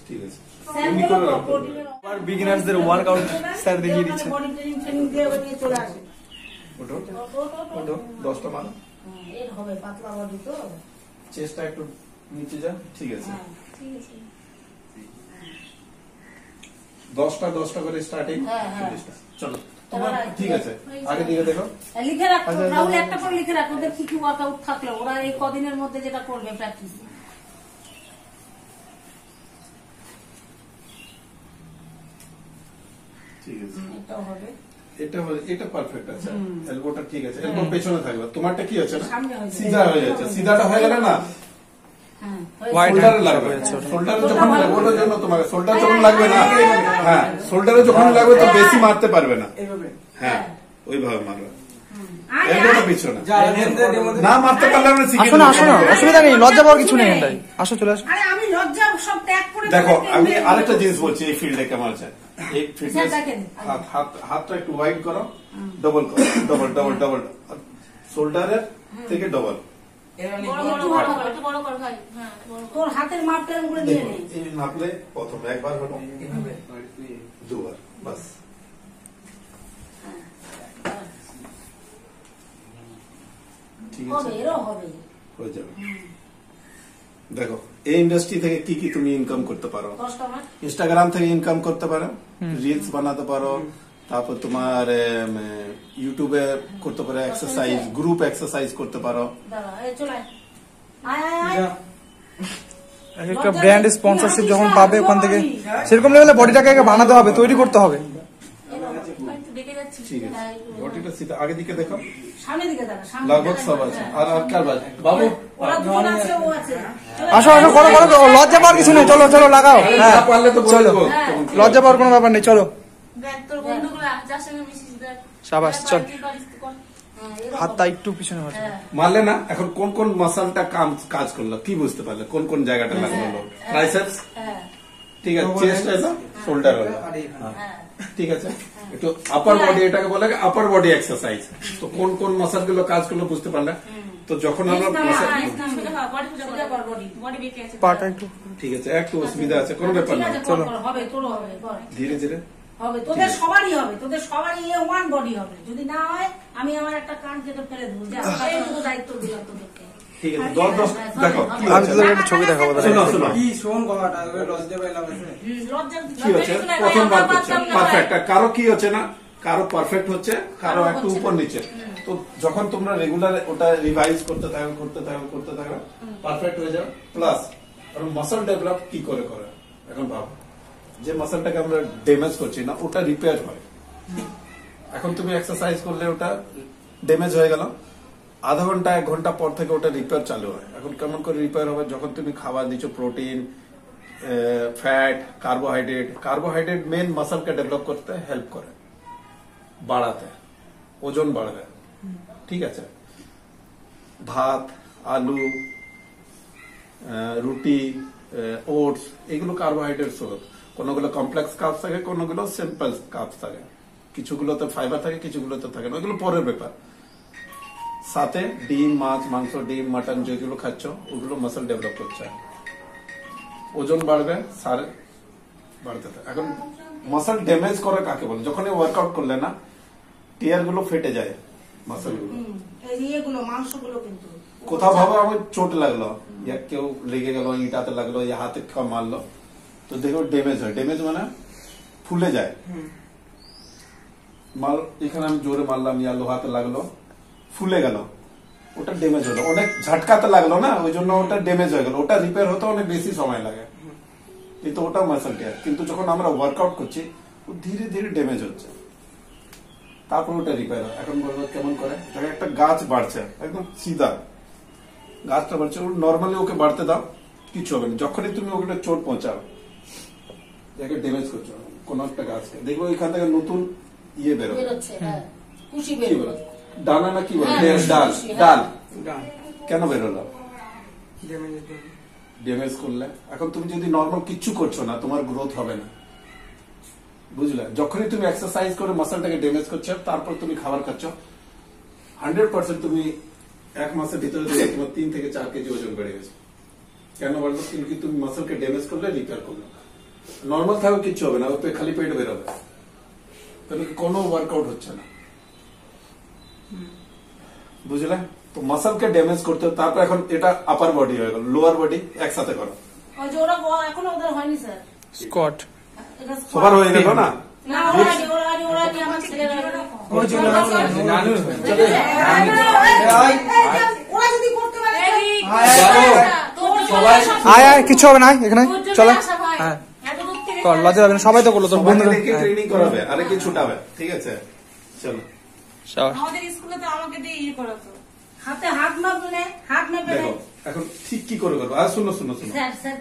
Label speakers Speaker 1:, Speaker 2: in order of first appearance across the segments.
Speaker 1: ঠিক আছে।
Speaker 2: আর বিগিনারসদের workout sir দেখিয়ে দিচ্ছে।
Speaker 3: বডি ট্রেনিং দিয়ে নিয়ে চলে আসে।
Speaker 1: ওঠো ওঠো 10টা মারো।
Speaker 3: এর হবে পাতলা বডি তো।
Speaker 1: চেষ্টা একটু নিচে যা। ঠিক আছে
Speaker 3: ঠিক আছে।
Speaker 1: 10টা করে স্টার্টিং। চলো তোমার ঠিক আছে। আগে দিকে দেখো,
Speaker 3: লিখে রাখো রাহুল, একটা করে লিখে রাখো ওদের কি কি ওয়ার্কআউট থাকলো, ওরা এই কদিনের মধ্যে যেটা করবে প্র্যাকটিস।
Speaker 1: ঠিক আছে।
Speaker 3: এটাও হবে,
Speaker 1: এটা পারফেক্ট আছে। এলবোটা ঠিক আছে, এলবো পেছনে থাকবে। তোমারটা কি হচ্ছে না,
Speaker 3: সামনে হয়ে
Speaker 1: সিধা হয়ে যাচ্ছে। সিধাটা হয়ে গেলে না
Speaker 2: শোল্ডারে
Speaker 1: লাগবে। শোল্ডারে যখন লাগবে ওটার জন্য তোমাকে শোল্ডার যখন লাগবে না, হ্যাঁ শোল্ডারে যখন লাগবে তো বেশি মারতে পারবে না। হ্যাঁ ওইভাবে মারবে। এলবোটা পিছনে না মারতে পারলে আমরা শিখে
Speaker 2: আসো না, আসো না, অসুবিধা নেই, লজ্জা পাওয়ার কিছু নেই। আসো, চলে আসো।
Speaker 3: আরে আমি লজ্জা সব ত্যাগ করে
Speaker 1: দেখো আমি আরেকটা জিনিস বলছি এই ফিল্ডে কেমন আছে। এই ফিটনেস হাতটা একটু ওয়াইড করো, ডবল করো, ডবল ডবল ডবল, শোল্ডারের থেকে ডবল।
Speaker 3: তোর হাতের মাপটা উপরে নিয়ে নে।
Speaker 1: এই মাপলে প্রথম একবার হলো, দুবার, বাস। ঠিক আছে, হয়ে যাবে। দেখো এই ইন্ডাস্ট্রি থেকে কি কি তুমি ইনকাম করতে পারো। ইনস্টাগ্রাম থেকে ইনকাম করতে পারো, রিলস বানাতে পারো, তারপর তোমার ইউটিউবে করতে পারো এক্সারসাইজ, গ্রুপ এক্সারসাইজ করতে পারো।
Speaker 2: একটা ব্র্যান্ড স্পন্সরশিপ যখন পাবে ওখান থেকে সেরকম লেভেলে বডিটাকে বানাতে হবে, তৈরি করতে হবে।
Speaker 1: ঠিক আছে, বডিটা সিধা আগে দিকে দেখো,
Speaker 3: সামনে দিকে দেখো,
Speaker 1: লাগভগ সব আছে। আর কার বাজ বাবু,
Speaker 2: আসো আসো, করো করো, লজ্জা পাওয়ার কিছু নেই। চলো চলো লাগাও। হ্যাঁ
Speaker 1: পারলে তো
Speaker 2: চলো, লজ্জা পাওয়ার কোনো ব্যাপার নেই। চলো শাবাশ, চল। হাতটা একটু পিছনে হচ্ছে,
Speaker 1: মারলে না। এখন কোন কোন মাসলটা কাজ করলো কি বুঝতে পারলে, কোন কোন জায়গাটা লাগলো। ট্রাইসেপস, ঠিক আছে, চেস্ট হলো, শোল্ডার হলো, ঠিক আছে। একটু আপার বডি, এটাকে বলে আপার বডি এক্সারসাইজ। তো কোন কোন মাসল গুলো কাজ করলো বুঝতে পারলে। তো যখন আমরা
Speaker 2: পাটা একটু,
Speaker 1: ঠিক আছে, একটু অসুবিধা আছে, কোনো ব্যাপার না,
Speaker 3: চলো
Speaker 1: ধীরে ধীরে
Speaker 3: হবে। তোদের সবারই হবে, তোদের সবারই ওয়ান বডি হবে। যদি না হয় আমি আমার একটা কান কেটে ফেলে দেবো, যে এইটুকু দায়িত্ব দিলাম তোদেরকে।
Speaker 1: ঠিক আছে, 10 দেখো
Speaker 2: আমি তোদের একটা ছবি দেখাবো।
Speaker 1: শোনো শোনো,
Speaker 4: কি শোন কথাটা লজ্জা পাইলাম আছে।
Speaker 1: কি হচ্ছে প্রথমবার করছে পারফেক্ট, কারো কি হচ্ছে না, কারো পারফেক্ট হচ্ছে, কারো একটু উপর নিচে। তো যখন তোমরা রেগুলার ওটা রিভাইজ করতে থাকো পারফেক্ট হয়ে যাও। প্লাস মাসল ডেভেলপ কি করে এখন ভাবো, যে মাসলটাকে আমরা ড্যামেজ করছি না ওটা রিপেয়ার হয়। এখন তুমি এক্সারসাইজ করলে ওটা ড্যামেজ হয়ে গেল, আধা ঘন্টা 1 ঘন্টা পর থেকে ওটা রিপেয়ার চালু হয়। এখন কেমন করে রিপেয়ার হবে, যখন তুমি খাবার দিচ্ছ প্রোটিন, ফ্যাট, কার্বোহাইড্রেট মেন মাসলকে ডেভেলপ করতে হেল্প করে, বাড়াতে, ওজন বাড়বে, ঠিক আছে। ভাত, আলু, রুটি, ওটস, এগুলো কার্বোহাইড্রেট স্রোত। কোনগুলো কমপ্লেক্স কার্বস থাকে, কোনগুলো সিম্পল কার্বস থাকে, কিছুগুলোতে ফাইবার থাকে, কিছুগুলোতে থাকে না, ওগুলো পরের ব্যাপার। সাথে ডিম, মাছ, মাংস, ডিম, মাটন যেগুলো খাচ্ছ ওগুলো মাসল ডেভেলপ করছে, ওজন বাড়বে, সার বাড়তে থাকে। এখন মাসল ড্যামেজ করে কাকে বলে, যখন ওয়ার্কআউট করলে না টিয়ার গুলো ফেটে যায়, মাসল গুলো, কোথাও ভাবো আমার চোট লাগলো, কেউ লেগে গেল, ইটাতে লাগলো, হাতে মারলো, তো দেখো ড্যামেজ হয়। ড্যামেজ মানে ফুলে যায়। এখানে আমি জোরে মারলাম, লোহাতে লাগলো, ফুলে গেল, ওটা ড্যামেজ হলো। অনেক ঝাটকাতে লাগলো না, ওই জন্য ওটা ড্যামেজ হয়ে গেল। ওটা রিপেয়ার হতে অনেক বেশি সময় লাগে, কিন্তু ওটা মাসল টিয়ার। কিন্তু যখন আমরা ওয়ার্কআউট করছি ও ধীরে ধীরে ড্যামেজ হচ্ছে, তারপর ওটা রিপেয়ার হয়। এখন বলবো কেমন করে, একটা গাছ বাড়ছে একদম সিধা, গাছটা বাড়ছে, নর্মালি ওকে বাড়তে দাও, কিছু হবে না। যখনই তুমি ওকে চোট পৌঁছাও, যাকে ড্যামেজ করছো কোন একটা গাছকে, দেখবো এখান থেকে নতুন ইয়ে বেরোবে, ডানা না কি বলে, ডাল কেন বেরোলো, ড্যামেজ করলে। এখন তুমি যদি নর্মাল কিচ্ছু করছো না, তোমার গ্রোথ হবে না, বুঝলে। যখনই তুমি এক্সারসাইজ করে মাসলটাকে ড্যামেজ করছো, তারপর তুমি খাবার খাচ্ছ, 100% তুমি 1 মাসের ভিতরে তোমার 3 থেকে 4 কেজি ওজন বেড়ে গেছে। কেন বাড়লো, কিন্তু তুমি মাসলকে ড্যামেজ করলে রিপেয়ার করলো। নর্মাল থাকবে কিচ্ছু হবে না, ওই খালি পেট বেরোবে, কোনো ওয়ার্কআউট হচ্ছে না, বুঝলে? তো মাসলকে ড্যামেজ করতে হবে। তারপর এখন এটা আপার বডি হয়ে গেল, লোয়ার বডি একসাথে করো।
Speaker 3: ওই যে ওরা এখনো ওদের হয়নি স্যার,
Speaker 2: স্কোয়াট
Speaker 3: এটা
Speaker 1: সবার হয়ে গেল না?
Speaker 3: না ওরা আমার ছেলেরা
Speaker 4: ওই জন্য নানু
Speaker 3: ওরা যদি করতে পারে
Speaker 2: আয় আয়, কিছু হবে না এখানে, চলো। হ্যাঁ কর, লজ্জা যাবে না, সবাই তো করলো, তোর বন্ধুরা।
Speaker 1: ট্রেনিং করাবে, আরে কি ছুটাবে, ঠিক আছে? চলো
Speaker 5: আমাদের স্কুলে তো আমাকে দিয়ে ইয়ে করাতো,
Speaker 3: হাতে হাত মাপলে হাত মেপে
Speaker 1: দেখো এখন ঠিক কি করে করবো। আর শুনো শুনো শুনো,
Speaker 3: স্যার স্যার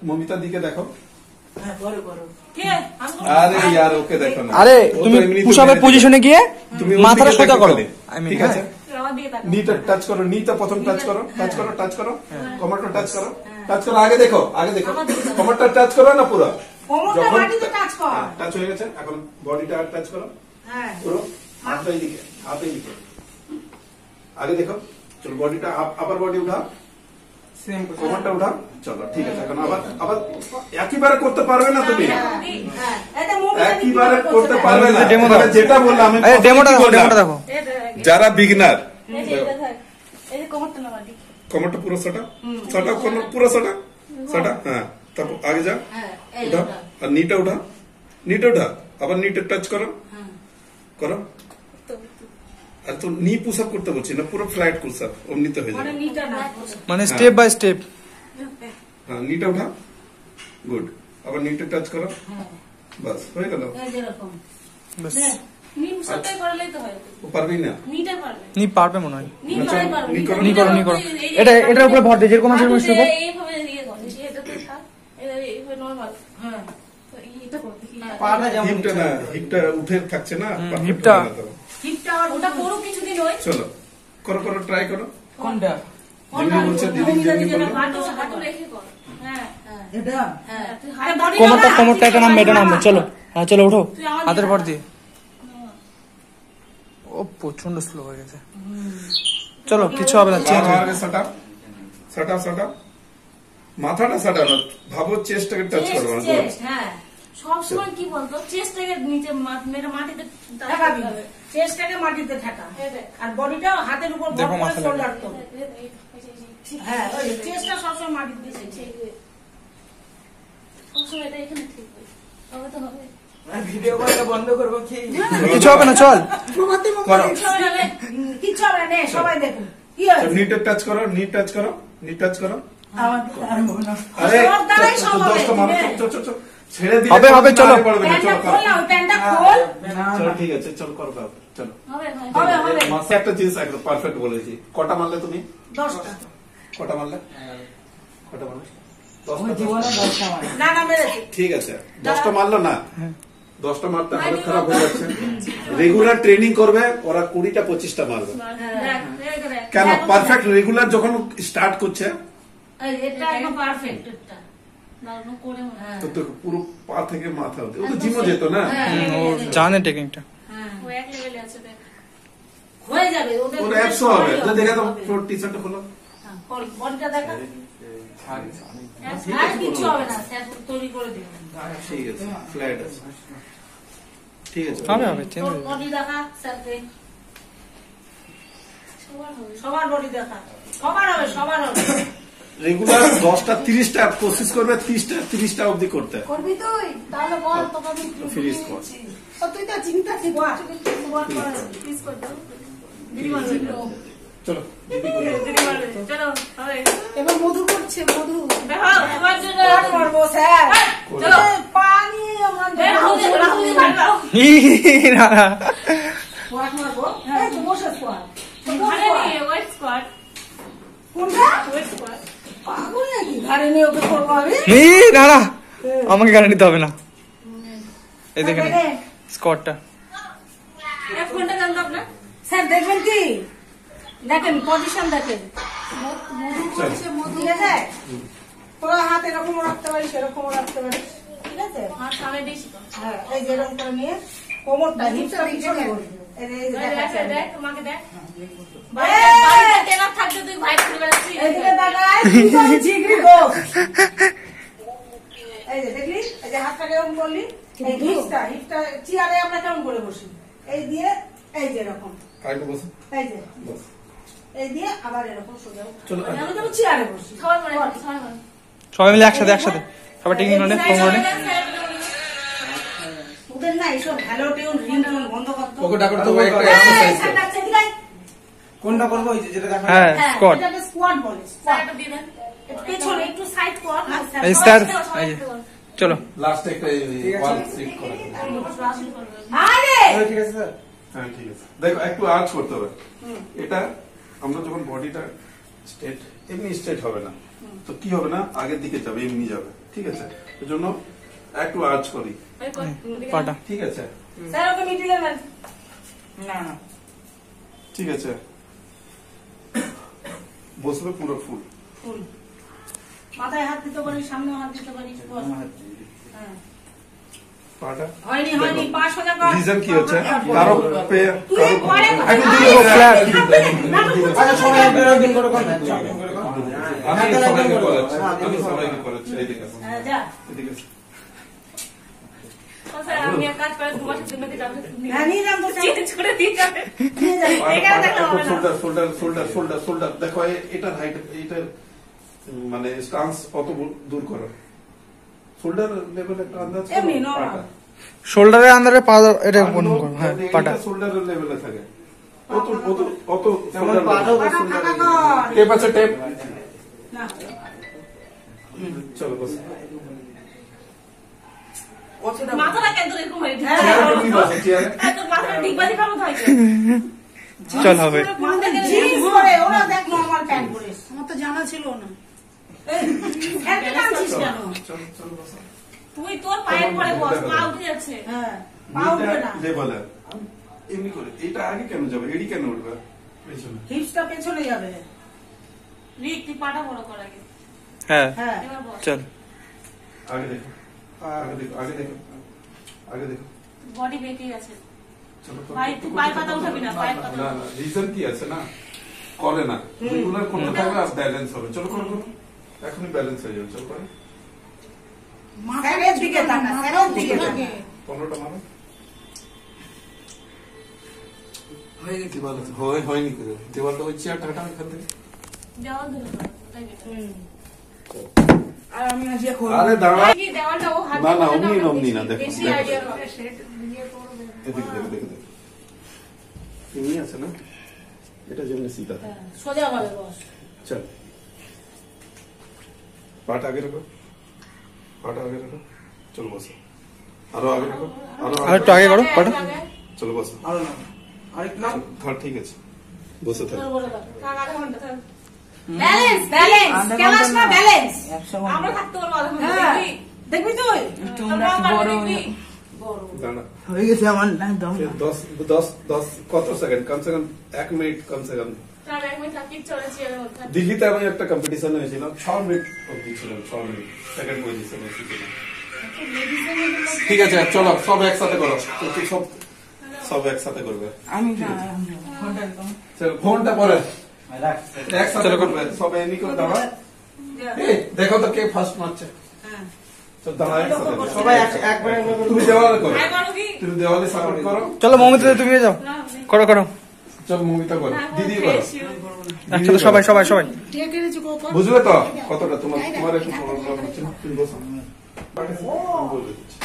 Speaker 1: মমিতার দিকে দেখো।
Speaker 5: কে আমি
Speaker 1: আরে ইয়ার ওকে দেখো না,
Speaker 2: আরে
Speaker 1: ও তো
Speaker 2: তুমি
Speaker 1: এমনিতে
Speaker 2: পুশ-আপের
Speaker 1: মেরে
Speaker 2: পজিশনে গিয়ে
Speaker 1: তুমি ওর
Speaker 2: মাথাটা
Speaker 1: দিকে
Speaker 2: সোজা
Speaker 1: দেখো
Speaker 2: করো।
Speaker 1: খালি। ঠিক আছে,
Speaker 5: আমার দিকে তাকাও।
Speaker 1: নিটা টাচ করো, নিটা প্রথম টাচ করো, টাচ করো, টাচ করো, কমারটা টাচ করো, টাচ করো, আগে দেখো, আগে দেখো, কমারটা টাচ করো না পুরো,
Speaker 3: কোমরটা মাটিতে টাচ কর।
Speaker 1: টাচ হয়ে গেছে, এখন বডিটা আর টাচ করো
Speaker 3: হ্যাঁ
Speaker 1: পুরো, হাতটা এইদিকে, হাত এইদিকে, আগে দেখো, চলো বডিটা আবার বডি উঠাও,
Speaker 4: সেম
Speaker 1: কমারটা উঠাও, চলো ঠিক আছে। এখন আবার আবার একইবারে করতে পারবে না তুমি,
Speaker 3: হ্যাঁ এটা মুভি
Speaker 1: একইবারে করতে পারবে না।
Speaker 2: ডেমো দাও।
Speaker 1: এবারে যেটা বললাম আমি,
Speaker 2: আরে ডেমোটা
Speaker 1: কি
Speaker 2: দেখো,
Speaker 1: বললাম?
Speaker 2: ডেমোটা দেখো।
Speaker 1: যারা বিগিনার,
Speaker 5: এই যে এটা থাক, এই যে কোমরটা না মাটি,
Speaker 1: কমারটা পুরো সটা, সটা পুরো সটা, সটা, হ্যাঁ। তারপর আগে যা,
Speaker 3: হ্যাঁ এই
Speaker 1: উঠা, আর নিটা উঠা, নিটা উঠা, আবার নিটা টাচ করো, করো। আর তো নি পুশ আপ করতে বলছি না, পুরো ফ্ল্যাট পুশ আপ অমনিতে হয়ে
Speaker 3: মানে
Speaker 1: যাবে।
Speaker 3: নিটা না
Speaker 2: মানে স্টেপ বাই স্টেপ।
Speaker 1: হ্যাঁ নিটা উঠা, গুড, আবার নিটা টাচ করো, বাস হয়ে গেল।
Speaker 3: এই যেরকম
Speaker 2: ব্যাস।
Speaker 5: নিম সবটাই করলেই তো হয়,
Speaker 1: ও পারবেই না,
Speaker 5: নিটা পারবে,
Speaker 2: নি পারবে মনে হয়।
Speaker 5: নিম
Speaker 1: আচ্ছা,
Speaker 5: পারবে পারবে,
Speaker 1: নি করো,
Speaker 2: নি করো, নি করো। এটা এটার উপরে ভর দে, যেরকম আছে এরকম স্টেপ।
Speaker 5: এইভাবে ইয়ে কর, এটা তো থাক, এইভাবে নরমাল,
Speaker 3: হ্যাঁ
Speaker 5: তো এটা করতে কি
Speaker 4: পাটা যেমন
Speaker 1: হিপটা না, হিপটা উঠে থাকছে না, perfect
Speaker 2: হিপটা।
Speaker 1: হবে না তো।
Speaker 3: হিপটা আর
Speaker 5: ওটা করো কিছুদিন ওই
Speaker 1: চলো করো করো, ট্রাই করো।
Speaker 4: কোনটা
Speaker 1: যেমনি বলছে দিদি, যেমনি বললো।
Speaker 5: হাঁটু রেখে কর, হ্যাঁ
Speaker 3: এটা
Speaker 5: হ্যাঁ তুই
Speaker 3: আরে
Speaker 5: হাঁটু
Speaker 3: বডি
Speaker 2: কোমরটা এটা নামবে, এটা নামবে, চলো। হ্যাঁ চলো উঠো,
Speaker 5: তুই আমার
Speaker 2: হাতের
Speaker 5: দিকে
Speaker 2: ভর দিয়ে। ও প্রচন্ড স্লো হয়ে গেছে, চলো কিছু হবে না, চেঞ্জ
Speaker 1: আগে সাটা সাটা সাটা, মাথাটা সাটা না, ভাবো চেস্টটাকে টাচ করো না।
Speaker 3: চেস্ট হ্যাঁ
Speaker 5: সবসময় কি বলতো চেস্টটাকে নিচে মেরে মাটিতে
Speaker 3: ঠেকাবি, চেস্টটাকে মাটিতে ঠেকা আর বডিটা হাতের উপর
Speaker 2: দেখো
Speaker 3: বড় করে
Speaker 2: মাথা
Speaker 3: শোল্ডার তো হ্যাঁ ওই চেস্টটা সবসময় মাটিতে দিছে
Speaker 5: সবসময় এটা এখানে ঠিক হবে তো হবে,
Speaker 4: ভিডিও কলটা বন্ধ করবো কি
Speaker 2: কিছু হবে না, চল।
Speaker 1: করো,
Speaker 3: কিচ্ছু হবে না নে, সবাই দেখুন কি হয়েছে
Speaker 1: নিটা টাচ করো, নি টাচ করো, নি টাচ করো। আরে
Speaker 3: সব দ্বারাই সব হবে,
Speaker 1: 10টা মারো,
Speaker 3: ধীরে।
Speaker 1: চল চল চল, ছেড়ে দিলে
Speaker 2: হবে, হবে, চলো।
Speaker 1: আরে পড়বে না,
Speaker 3: প্যান্টটা
Speaker 1: চলো করো।
Speaker 3: খোল না ওই প্যান্টটা খোল
Speaker 1: চলো ঠিক আছে, চল করো দাও, চলো।
Speaker 5: হবে হয়
Speaker 3: হবে হবে
Speaker 1: মাসে একটা জিনিস একদম পারফেক্ট বলেছি। কটা মারলে তুমি?
Speaker 3: 10টা
Speaker 1: কটা মারলে? কটা মারলে?
Speaker 4: ওই জীবনে 10টা মানে
Speaker 3: না না মেরেছি
Speaker 1: ঠিক আছে, 10টা মারলো না, 10টা মারতে হালত খারাপ হয়ে যাচ্ছে। রেগুলার ট্রেনিং করবে, ওরা 20টা 25টা মারবে।
Speaker 5: দেখ দেখ
Speaker 1: কেন? পারফেক্ট রেগুলার যখন স্টার্ট করছে,
Speaker 3: এই এটা একদম পারফেক্ট এটা
Speaker 5: দাঁড়ানো করে
Speaker 3: হ্যাঁ
Speaker 1: তো তো পুরো পা থেকে মাথা অবধি। ও তো জিমও যেত না,
Speaker 2: ও জানে টেকনিকটা।
Speaker 3: হ্যাঁ
Speaker 5: ও এক লেভেলে আছে দেখ,
Speaker 3: হয়ে যাবে ওদের
Speaker 1: ওর অ্যাপসও হবে। তো দেখে তো ফ্লোর টি-শার্টটা খোলো।
Speaker 3: বডিটা দেখা
Speaker 1: ঠিক
Speaker 3: আর
Speaker 1: আছে,
Speaker 3: কিছু
Speaker 1: কোনো
Speaker 3: হবে না স্যার তৈরি করে দেবেন
Speaker 1: ঠিক আছে, ফ্ল্যাট আছে, ঠিক আছে।
Speaker 2: হবে হবে, চেঞ্জ হবে।
Speaker 3: বডি দেখা স্যারকে
Speaker 5: সবার হবে,
Speaker 3: সবার বডি দেখা সবার হবে সবার হবে
Speaker 1: রেগুলার 10টা 30টা কোশিশ করবে, 30টা অবধি করতে।
Speaker 3: করবি তুই তাহলে বল তোকে আমি
Speaker 1: ফ্রি স্কোয়াড।
Speaker 3: ও তুই তো চিন্তা কি বল
Speaker 5: প্লিজ কর দাও, দিদি মারবে,
Speaker 1: চলো দিদি করবে।
Speaker 5: দিদি মারবে, চলো হবে,
Speaker 3: এবার মধু করছে মধু
Speaker 5: দেখো তোমার জন্য
Speaker 3: আর করবো স্যার
Speaker 5: চলো
Speaker 3: পানি আমরা
Speaker 5: রাহুল ভালো
Speaker 2: না, না।
Speaker 3: স্কোয়াড মারবো এই তো বসে স্কোয়াড
Speaker 5: ঘরে নিয়ে ওয়েট স্কোয়াড,
Speaker 3: কোনটা
Speaker 5: ওয়েট স্কোয়াড,
Speaker 3: পাগল নাকি ঘরে নিয়ে ওকে করবো আমি
Speaker 2: না না, আমাকে গাড়ি নিতে হবে না। এই দেখেন স্কটটা,
Speaker 5: 1 ঘন্টা জানতো আপনার,
Speaker 3: স্যার দেখবেন কি দেখেন পজিশন দেখেন মধু করছে মধু ঠিক আছে তোরা হাত এরকম রাখতে পারিস এরকম রাখতে পারিস ঠিক আছে
Speaker 5: আমার সামনে বেশি কর,
Speaker 3: হ্যাঁ এই যে এরকম করে নিয়ে কোমরটা হিপটা পিছনে করবি এই যে
Speaker 5: দেখ
Speaker 3: দেখাচ্ছে।
Speaker 5: দেখ তোমাকে দেখ,
Speaker 3: এই!
Speaker 5: বাড়িতে টেলার থাকতে তুই ভাই করে বেড়াচ্ছিস,
Speaker 3: এইদিকে তাকায় তুই তো ঝিগড়ি গো এই যে দেখলি এই এই যে হাতটাকে এরকম করলি, এই হিপটা চেয়ারে আমরা কেমন করে বসি, এই দিয়ে এই যে এরকম,
Speaker 1: আরেকটু বসো,
Speaker 3: এই যে
Speaker 1: বস।
Speaker 3: এই দিয়ে আবার এরকম সোজা
Speaker 1: চলো।
Speaker 3: আমি তো চেয়ারে বসি।
Speaker 5: সবাই মনে করে, সবাই মনে করে।
Speaker 2: সবাই মিলে একসাথে সবাই টিকিং করে ফোন
Speaker 3: ওদের না এইসব হ্যালো টিউন রিংটোন বন্ধ করতো।
Speaker 4: ওকে ডাকো তো একটা এক্সারসাইজ কোনটা করব ওই যে যেটা দেখা
Speaker 2: হ্যাঁ স্কোয়াড
Speaker 3: এটাকে স্কোয়াড বলে।
Speaker 5: স্যারটা দিয়ে দেন।
Speaker 3: পেছনে
Speaker 5: একটু সাইড কর।
Speaker 2: এই স্টার চলো
Speaker 1: লাস্ট একটা ওয়ান সিট করে
Speaker 3: আরে
Speaker 4: ঠিক আছে স্যার
Speaker 1: হ্যাঁ ঠিক আছে। দেখো একটু আর্চ করতে হবে। এটা আমরা যখন বডিটা স্ট্রেট, এমনি স্ট্রেট হবে না, তো কি হবে না, আগের দিকে যাবে, এমনি যাবে, ঠিক আছে। এর জন্য একটু আর্চ করি,
Speaker 2: পাটা
Speaker 1: ঠিক আছে,
Speaker 3: স্যার ওকে মিডিলে নেন।
Speaker 4: না না
Speaker 1: ঠিক আছে। বসবে পুরো ফুল,
Speaker 3: ফুল মাথায় হাত দিতে পারি, সামনে হাত দিতে পারি। হ্যাঁ
Speaker 1: পাটা
Speaker 3: হয়নি হয়নি, পা সোজা কর।
Speaker 1: রিজন কি হচ্ছে, কারো পে
Speaker 3: তুই পরে
Speaker 1: একটু
Speaker 3: না,
Speaker 1: দিকে
Speaker 2: ফ্ল্যাট
Speaker 4: আচ্ছা সবাই একদিন করে করবে
Speaker 1: আমি সবাইকে করাচ্ছি, আমি সবাইকে করাচ্ছি, এইদিকে আসো,
Speaker 3: হ্যাঁ যা।
Speaker 1: এদিকে আসো।
Speaker 5: স্যার আমি এক কাজ করে 2 মাসের জন্য দিয়ে যাবো।
Speaker 3: হ্যাঁ নিয়ে যান তো,
Speaker 5: চেঞ্জ করে দিয়ে যাবে।
Speaker 3: নিয়ে যান।
Speaker 5: এখানে দেখো হবে না।
Speaker 1: Shoulder shoulder shoulder shoulder shoulder দেখো, এটার হাইট, এটার মানে স্টান্স কত দূর করো, শোল্ডার লেভেল একটা আন্দাজ করো,
Speaker 3: এমনি normal।
Speaker 1: পাটা।
Speaker 2: শোল্ডারের আন্দারে পা এটা বন্ধ করো হ্যাঁ পাটা
Speaker 1: শোল্ডারের লেভেলে থাকে, অত অত অত
Speaker 4: যেমন
Speaker 1: shoulder
Speaker 4: পাটাও
Speaker 1: level।
Speaker 3: পাটা ফাঁকা কর।
Speaker 1: টেপ আছে, টেপ,
Speaker 3: না
Speaker 1: চলো বস।
Speaker 5: মাথাটা কেন এরকম হয়ে গেছে?
Speaker 1: চেয়ারে কি বসে, চেয়ারে
Speaker 5: এত মাথাটা ডিগবাজি খাবো তো হয়তো।
Speaker 2: চল হবে
Speaker 3: জিন্স পরে, ওরা দেখ নরমাল প্যান্ট পরে। আমার তো জানা ছিল না। এই এত টানছিস কেন?
Speaker 1: চলো চলো বসো।
Speaker 5: তুই তোর পায়ের পরে বস, পা উঠে যাচ্ছে।
Speaker 3: হ্যাঁ পা উঠবে না,
Speaker 1: লেভেলে এমনি করে, এটা আগে কেন যাবে, এডি কেন উঠবে, পেছনে।
Speaker 3: হিপসটা পেছনে যাবে।
Speaker 5: রিক তুই পাটা বড় কর আগে।
Speaker 2: হ্যাঁ
Speaker 3: হ্যাঁ
Speaker 5: এবার বস।
Speaker 2: চল
Speaker 1: আগে দেখো, আগে দেখো, আগে দেখো, আগে দেখো।
Speaker 5: বডি বেঁকে আছে।
Speaker 1: চলো, চলো,
Speaker 5: ভাই,
Speaker 1: চলো,
Speaker 5: তুই
Speaker 1: চলো,
Speaker 5: পায়ে
Speaker 1: চলো,
Speaker 5: পাতা
Speaker 1: চলো,
Speaker 5: উঠাবি না,
Speaker 1: চলো,
Speaker 5: পায়ে
Speaker 1: না,
Speaker 5: পাতা
Speaker 1: না, না, রিজন কি আছে না, করে না, রেগুলার করতে থাকলে আর ব্যালেন্স হবে। চলো করো করো, এখনই ব্যালেন্স হয়ে যাবে, চলো করে।
Speaker 3: স্যারের দিকে তাকা, স্যারের দিকে তাকা।
Speaker 1: 15টা মারো।
Speaker 4: হয়ে গেছে
Speaker 1: দেওয়ালে হয়নি করে, দেওয়ালটা ওই চেয়ারটা হাঁটা এখান থেকে।
Speaker 5: দেওয়াল ধরে ধরো, তাই বেটার।
Speaker 4: আর আমি আজকে করব
Speaker 1: আরে দাঁড়া,
Speaker 5: ভাই, কি দেওয়ালটা ও হাত
Speaker 1: না, না,
Speaker 5: দিয়ে
Speaker 1: অমনি,
Speaker 5: ধরে
Speaker 1: অমনি না, দেখো,
Speaker 5: বেশি
Speaker 1: দেখো।
Speaker 5: আইডিয়া হবে।
Speaker 1: এদিকে দেখো, দেখো, দেখো। এমনি আছে না, এটা যেমনি সিধা থাকে।
Speaker 3: সোজা ভাবে বস।
Speaker 1: চল, পাটা আগে রাখো, পাটা আগে রাখো, চলো বসো, আরো আগে রাখো,
Speaker 2: আর একটু আগে করো পাটা
Speaker 1: চলো বসো,
Speaker 4: আরো না আরেকটু না
Speaker 1: ধর, ঠিক আছে, বসে থাকো।
Speaker 5: থাক, আধা ঘন্টা থাক।
Speaker 3: ব্যালেন্স ব্যালেন্স, কেলাস না ব্যালেন্স।
Speaker 5: আমরা থাকতে পারবো আধা ঘন্টা,
Speaker 3: হ্যাঁ
Speaker 5: দেখবি?
Speaker 3: দেখবি তুই
Speaker 4: তোমরা একটু বড়
Speaker 5: দেখবি?
Speaker 1: দাঁড়া,
Speaker 4: হয়ে গেছে আমার না দম
Speaker 1: फिर 10 কত সেকেন্ড, কম সে কম 1 মিনিট, কম সে কম।
Speaker 5: তার এক মিনিট থাকি, চলেছি এর মধ্যে।
Speaker 1: দিল্লিতে আমি একটা কম্পিটিশন হয়েছিল, 6 মিনিট অবধি ছিলাম, 6 মিনিট সেকেন্ড পজিশনে এসেছিলাম। ঠিক আছে, চলো সব একসাথে করো, তুই সব একসাথে করবে।
Speaker 4: আমি ফোনটা একদম
Speaker 1: চলো, ফোনটা পরে
Speaker 4: রাখ
Speaker 1: একসাথে করবে, সব এমনি করে দাঁড়া। এই দেখো তো কে ফার্স্ট মারছে।
Speaker 3: হ্যাঁ
Speaker 1: তো দাঁড়া, একসাথে করো।
Speaker 4: সবাই একবারে
Speaker 1: তুমি দেওয়ালে করো,
Speaker 5: আয় করো কি?
Speaker 1: তুমি দেওয়ালে সাপোর্ট করো।
Speaker 2: চলো মমিতা তুমি যাও
Speaker 5: না,
Speaker 2: করো করো
Speaker 1: চল মুভিটা করো,
Speaker 5: না,
Speaker 1: দিদি করো।
Speaker 5: খেয়েছি।
Speaker 2: একসাথে সবাই সবাই সবাই
Speaker 1: বুঝলে তো কতটা তোমার একটু প্রবলেম হচ্ছে না, তুমি বসো। বলে দিচ্ছি।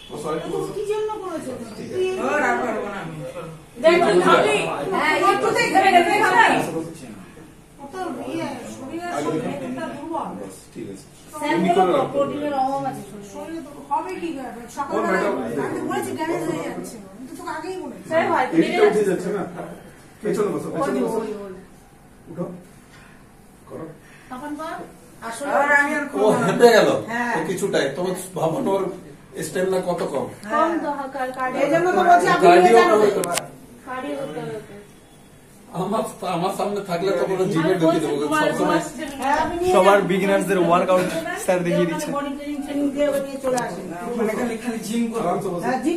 Speaker 1: বসো, একটু বসো।
Speaker 3: কি জন্য করেছো?
Speaker 4: ও রাখ পারবো না আমি
Speaker 5: দেখ, তুই খাবি?
Speaker 3: হ্যাঁ একটু দেখে দেখে
Speaker 1: বসো, বসো।
Speaker 3: কত ইয়ে শরীরের
Speaker 1: আগে
Speaker 3: শরীরে
Speaker 1: দেখো।
Speaker 3: একটা দুর্বল।
Speaker 1: বস, ঠিক আছে।
Speaker 3: স্যার
Speaker 1: এমনি
Speaker 3: বলো
Speaker 1: করে
Speaker 3: তো
Speaker 1: রাখো।
Speaker 3: প্রোটিনের অভাব আছে শরীরে তো হবে কি করে
Speaker 1: ও
Speaker 3: সকালবেলা
Speaker 1: ম্যাডাম,
Speaker 3: আমি বলেছি ড্যামেজ হয়ে যাচ্ছে আমি তো তোকে আগেই বলেছি
Speaker 5: স্যার, ভাই, তুমি
Speaker 1: এদিকটা উঠে যাচ্ছে না, পেছনে বসো, পেছনে বসো। উঠো, করো।
Speaker 5: তখন পর
Speaker 3: আসলে
Speaker 4: আর আমি আর
Speaker 1: ও হেঁটে গেল,
Speaker 3: হ্যাঁ।
Speaker 1: ও কিছুটাই, তোমার ভাবানোর স্টেমিনা কত কম।
Speaker 5: কম তো কার্ডিও
Speaker 3: এই জন্য তো বলছি আপনি
Speaker 1: কার্ডিও
Speaker 3: নিয়ে যান
Speaker 1: করবে
Speaker 3: ওকে।
Speaker 1: তো।
Speaker 5: কার্ডিও করতে হবে তো।
Speaker 1: আমার সামনে থাকলে তো কোনো জিমে ঢুকে দেবো সবসময়।
Speaker 3: হ্যাঁ, আপনি নিয়ে
Speaker 2: সবার
Speaker 3: যান।
Speaker 2: বিগিনার্সদের ওয়ার্কআউট স্যার দেখিয়ে দিচ্ছে
Speaker 3: বডি ট্রেনিং ট্রেনিং দিয়ে ওকে নিয়ে চলে আসেন
Speaker 4: মানে খালি খালি জিম করব
Speaker 1: আরামসে বসো।
Speaker 3: হ্যাঁ জি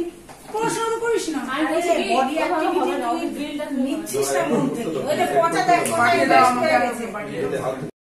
Speaker 3: পড়াশোনা তো করিস না
Speaker 5: আমি বলছি কি,
Speaker 3: বডি
Speaker 5: হবে
Speaker 3: অ্যাক্টিভিটি
Speaker 5: না, ওকে ড্রিলটা
Speaker 3: নিচ্ছিস না মন থেকে ওই যে পচা দেখ পচা
Speaker 4: পাঠিয়ে দাও
Speaker 3: ইনভেস্ট
Speaker 4: আমাকে
Speaker 3: করে
Speaker 4: আর
Speaker 3: গেছে
Speaker 4: পাঠিয়ে
Speaker 1: এই যে হাত